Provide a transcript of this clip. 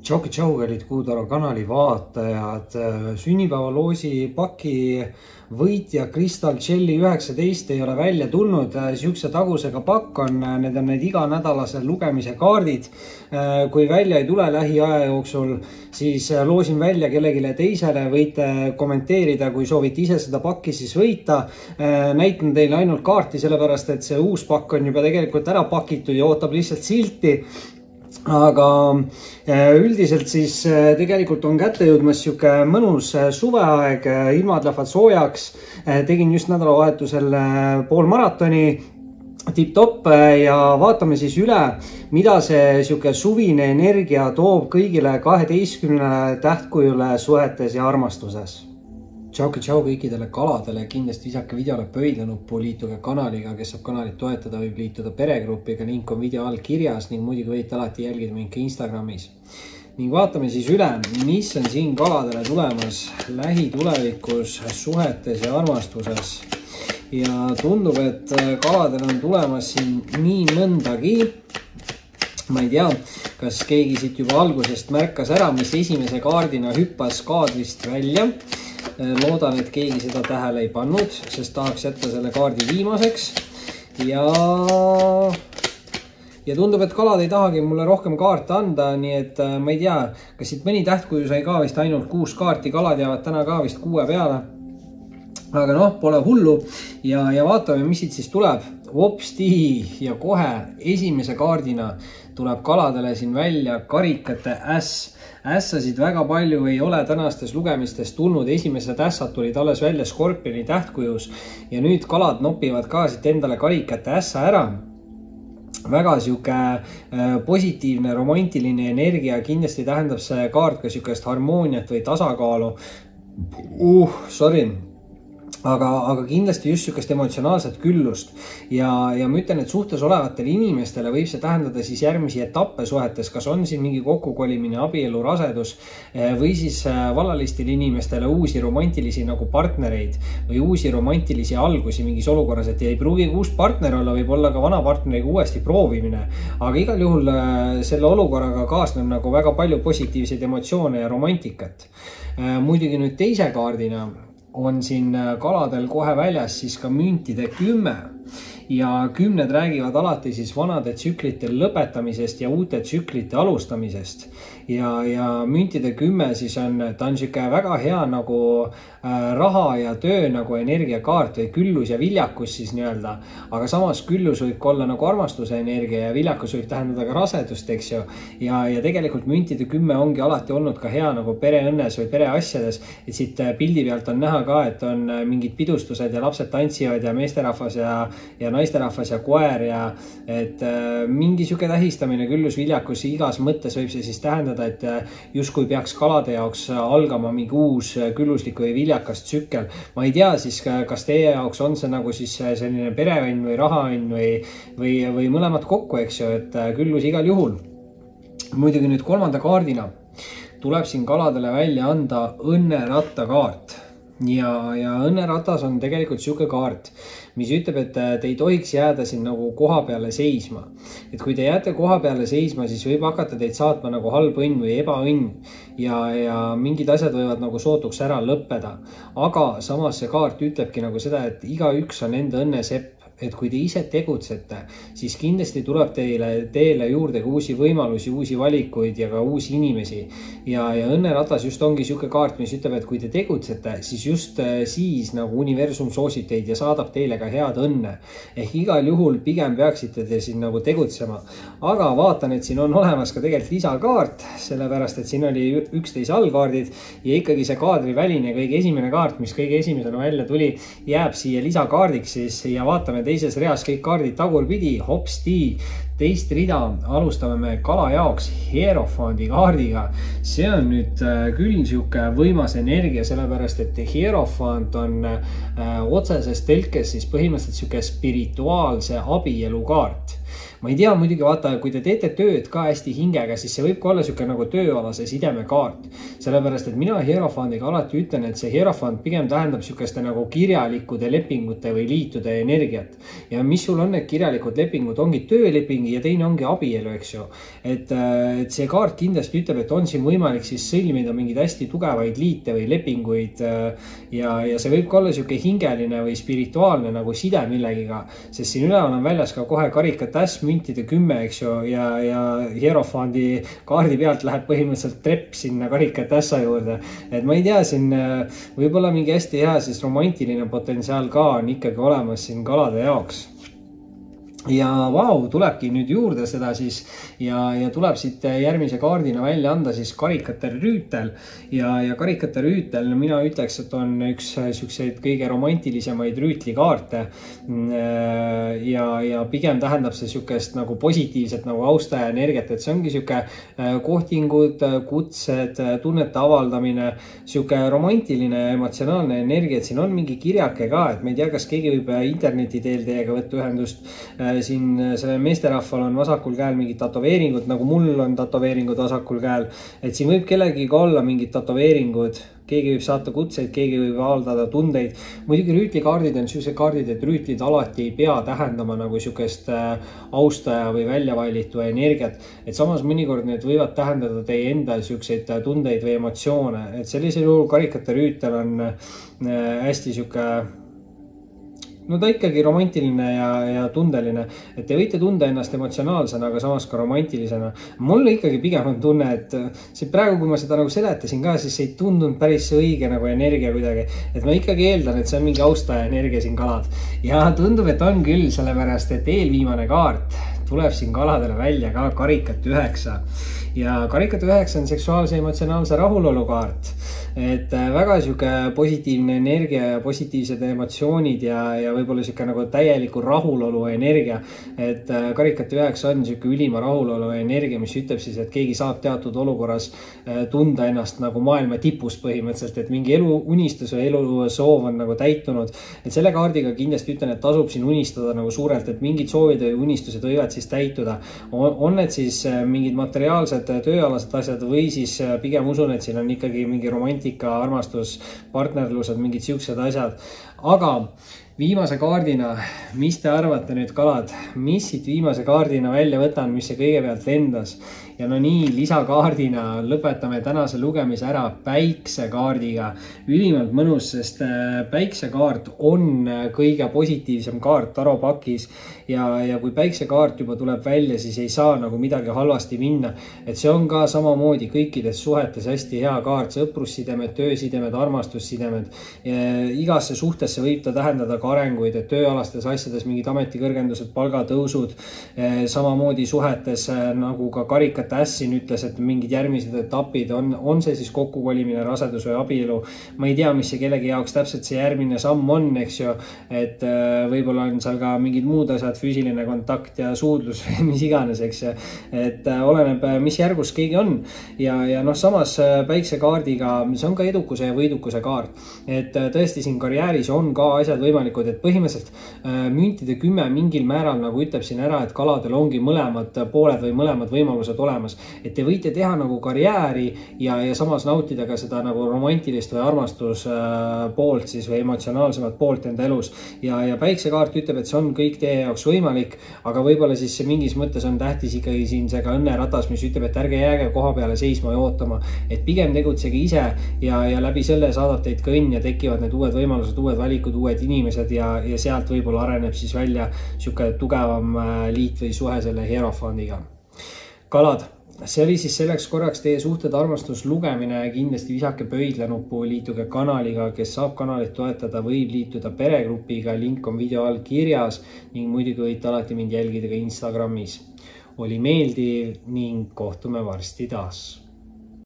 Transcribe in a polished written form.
Tšau, kallid Kuutaro kanali vaatajad. Sünnipäevaloosi paki võitja Crystal Jelly 19 ei ole välja tulnud. Siukse tagusega pakk on, need on need iganädalase lugemise kaardid. Kui välja ei tule lähiaja jooksul, siis loosin välja kellelegi teisele. Võite kommenteerida, kui soovite ise seda pakki siis võita. Näitan teile ainult kaarti, sellepärast et see uus pakk on juba tegelikult ära pakitud ja ootab lihtsalt silti. Aga üldiselt siis tegelikult on kätte jõudmas siuke mõnus suveaeg, ilmad lähevad soojaks. Tegin just nädalavahetusel poolmaratoni tipp-topp ja vaatame siis üle, mida see siuke suvine energia toob kõigile 12 tähtkujule suhetes ja armastuses. Tšau kõikidele kaladele, kindlasti visake videole pöidlanuppu, liituge kanaliga, kes saab kanalit toetada, võib liituda peregrupiga, link on video all kirjas ning muidugi võite alati jälgida mind ka Instagramis. Ning vaatame siis üle, mis on siin kaladele tulemas lähitulevikus suhetes ja armastuses. Ja tundub, et kaladel on tulemas siin nii mõndagi. Ma ei tea, kas keegi siit juba algusest märkas ära, mis esimese kaardina hüppas kaadrist välja. Loodan, et keegi seda tähele ei pannud, sest tahaks jätta selle kaardi viimaseks. Ja tundub, et kalad ei tahagi mulle rohkem kaarte anda, nii et ma ei tea, kas siit mõni tähtkuju sai ka vist ainult 6 kaarti, kalad jäävad täna ka vist 6 peale. Aga noh, pole hullu ja vaatame, mis siit siis tuleb. Vopsti ja kohe esimese kaardina tuleb kaladele siin välja karikate äss. Ässasid väga palju ei ole tänastes lugemistes tulnud, esimesed ässad tulid alles välja Skorpioni tähtkujus ja nüüd kalad nopivad ka siit endale karikate ässa ära. Väga siuke positiivne, romantiline energia, kindlasti tähendab see kaart ka siukest harmooniat või tasakaalu. Aga kindlasti just siukest emotsionaalset küllust ja ma ütlen, et suhtes olevatele inimestele võib see tähendada siis järgmisi etappe suhetes, kas on siin mingi kokkukolimine, abielu, rasedus või siis vallalistele inimestele uusi romantilisi nagu partnereid või uusi romantilisi algusi mingis olukorras, et ei pruugi uus partner olla, võib olla ka vana partneriga uuesti proovimine, aga igal juhul selle olukorraga kaasneb nagu väga palju positiivseid emotsioone ja romantikat. Muidugi nüüd teise kaardina on siin kaladel kohe väljas siis ka müntide 10 ja 10 räägivad alati siis vanade tsüklite lõpetamisest ja uute tsüklite alustamisest ja müntide 10 siis ta on siuke väga hea nagu raha ja töö nagu energiakaart või küllus ja viljakus siis nii-öelda, aga samas küllus võib olla nagu armastuse energia ja viljakus võib tähendada ka rasedust, eks ju, ja tegelikult müntide 10 ongi alati olnud ka hea nagu pereõnnes või pereasjades, et siit pildi pealt on näha ka, et on mingid pidustused ja lapsed tantsivad ja meesterahvas ja naisterahvas ja koer ja et mingi siuke tähistamine, küllus, viljakus, igas mõttes võib see siis tähendada, et justkui peaks kalade jaoks algama mingi uus külluslik või viljakas tsükkel. Ma ei tea siis, kas teie jaoks on see nagu siis selline pereõnn või rahaõnn või mõlemad kokku, eks ju, et küllus igal juhul. Muidugi nüüd kolmanda kaardina tuleb siin kaladele välja anda õnneratta kaart. Ja õnneratas on tegelikult siuke kaart, mis ütleb, et te ei tohiks jääda siin nagu koha peale seisma. Et kui te jääte koha peale seisma, siis võib hakata teid saatma nagu halb õnn või ebaõnn ja mingid asjad võivad nagu sootuks ära lõppeda. Aga samas see kaart ütlebki nagu seda, et igaüks on enda õnne sepp. Et kui te ise tegutsete, siis kindlasti tuleb teile juurde ka uusi võimalusi, uusi valikuid ja ka uusi inimesi. Ja õnneratas just ongi siuke kaart, mis ütleb, et kui te tegutsete, siis just siis nagu universum soosib teid ja saadab teile ka head õnne. Ehk igal juhul pigem peaksite te siin nagu tegutsema. Aga vaatan, et siin on olemas ka tegelikult lisakaart, sellepärast, et siin oli 11 allkaardid ja ikkagi see kaadriväline kõige esimene kaart, mis kõige esimesena välja tuli, jääb siia lisakaardiks siis ja vaatame teises reas kõik kaardid tagurpidi, hopsti, teist rida alustame me kala jaoks Hierofanti kaardiga. See on nüüd küll siuke võimas energia, sellepärast et Hierofant on otseses tõlkes siis põhimõtteliselt siuke spirituaalse abielu kaart. Ma ei tea, muidugi vaata, kui te teete tööd ka hästi hingega, siis see võib ka olla siuke nagu tööalase sideme kaart. Sellepärast, et mina Hierofantiga alati ütlen, et see Hierofant pigem tähendab siukeste nagu kirjalikude lepingute või liitude energiat. Ja mis sul on need kirjalikud lepingud, ongi tööleping ongi ja teine ongi abielu, eks ju. Et see kaart kindlasti ütleb, et on siin võimalik siis sõlmida mingeid hästi tugevaid liite või lepinguid ja see võib ka olla sihuke hingeline või spirituaalne nagu side millegiga, sest siin üleval on väljas ka kohe karikatäss, müntide 10, eks ju, ja hierofandi kaardi pealt läheb põhimõtteliselt trepp sinna karikatässa juurde. Et ma ei tea, siin võib-olla mingi hästi hea siis romantiline potentsiaal ka on ikkagi olemas siin kalade jaoks. Ja vau, tulebki nüüd juurde seda siis ja tuleb siit järgmise kaardina välja anda siis karikate rüütel ja karikate rüütel, mina ütleks, et on üks siukseid kõige romantilisemaid rüütlikaarte ja pigem tähendab see siukest nagu positiivset nagu austaja energiat, et see ongi siuke kohtingud, kutsed, tunnete avaldamine, siuke romantiline emotsionaalne energia, et siin on mingi kirjake ka, et ma ei tea, kas keegi võib interneti teel teiega võtta ühendust. Siin sellel meesterahval on vasakul käel mingid tatoveeringud, nagu mul on tatoveeringud vasakul käel, et siin võib kellegi ka olla mingid tatoveeringud, keegi võib saata kutseid, keegi võib avaldada tundeid. Muidugi rüütlikaardid on sellised kaardid, et rüütlid alati ei pea tähendama nagu siukest austaja või väljavalitu energiat, et samas mõnikord need võivad tähendada teie enda siukseid tundeid või emotsioone, et sellisel juhul karikate rüütel on hästi siuke no ta ikkagi romantiline ja tundeline, et te võite tunda ennast emotsionaalsena, aga samas ka romantilisena. Mulle ikkagi pigem on tunne, et see praegu, kui ma seda nagu seletasin ka, siis ei tundunud päris õige nagu energia kuidagi, et ma ikkagi eeldan, et see on mingi austaja energia siin kalad ja tundub, et on küll, sellepärast, et eelviimane kaart tuleb siin kaladele välja ka karikat 9 ja karikat 9 on seksuaalse emotsionaalse rahulolu kaart, et väga sihuke positiivne energia ja positiivsed emotsioonid ja võib-olla sihuke nagu täieliku rahulolu energia, et karikat 9 on sihuke ülima rahulolu energia, mis ütleb siis, et keegi saab teatud olukorras tunda ennast nagu maailma tipus põhimõtteliselt, et mingi elu unistus või elu soov on nagu täitunud, et selle kaardiga kindlasti ütlen, et tasub siin unistada nagu suurelt, et mingid soovid või unistused võivad siis täituda, on need siis mingid materiaalsed tööalased asjad või siis pigem usun, et siin on ikkagi mingi romantika, armastus, partnerlused, mingid siuksed asjad, aga viimase kaardina, mis te arvate nüüd kalad, mis siit viimase kaardina välja võtan, mis see kõigepealt lendas ja no nii, lisakaardina lõpetame tänase lugemise ära päiksekaardiga. Ülimalt mõnus, sest päiksekaart on kõige positiivsem kaart tarotpakis ja kui päiksekaart juba tuleb välja, siis ei saa nagu midagi halvasti minna, et see on ka samamoodi kõikides suhetes hästi hea kaart, sõprussidemed, töösidemed, armastussidemed, igasse suhtesse võib ta tähendada ka arenguid, et tööalastes asjades mingid ametikõrgendused, palgatõusud, samamoodi suhetes nagu ka karikat ässin ütles, et mingid järgmised etapid on see siis kokkukolimine, rasedus või abielu. Ma ei tea, mis see kellegi jaoks täpselt see järgmine samm on, eks ju, et võib-olla on seal ka mingid muud asjad, füüsiline kontakt ja suudlus või mis iganes, eks ju, et oleneb, mis järgus keegi on ja noh, samas päiksekaardiga, see on ka edukuse ja võidukuse kaart, et tõesti siin karjääris on ka asjad võimalikud, et põhimõtteliselt müntide 10 mingil määral nagu ütleb siin ära, et kaladel ongi mõlemad pooled või mõlemad võimalused olemas, et te võite teha nagu karjääri ja samas nautida ka seda nagu romantilist või armastus poolt siis või emotsionaalsemat poolt enda elus ja päiksekaart ütleb, et see on kõik teie jaoks võimalik, aga võib-olla siis mingis mõttes on tähtis ikkagi siin see ka õnneratas, mis ütleb, et ärge jääge koha peale seisma ja ootama, et pigem tegutsege ise ja läbi selle saadab teid ka õnn ja tekivad need uued võimalused, uued valikud, uued inimesed ja sealt võib-olla areneb siis välja sihuke tugevam liit või suhe selle hierofandiga. Kalad, see oli siis selleks korraks teie suhted armastus lugemine, kindlasti visake pöidlanuppu, liituge kanaliga, kes saab kanalit toetada, võib liituda peregrupiga, link on video all kirjas ning muidugi võite alati mind jälgida ka Instagramis. Oli meeldiv ning kohtume varsti taas.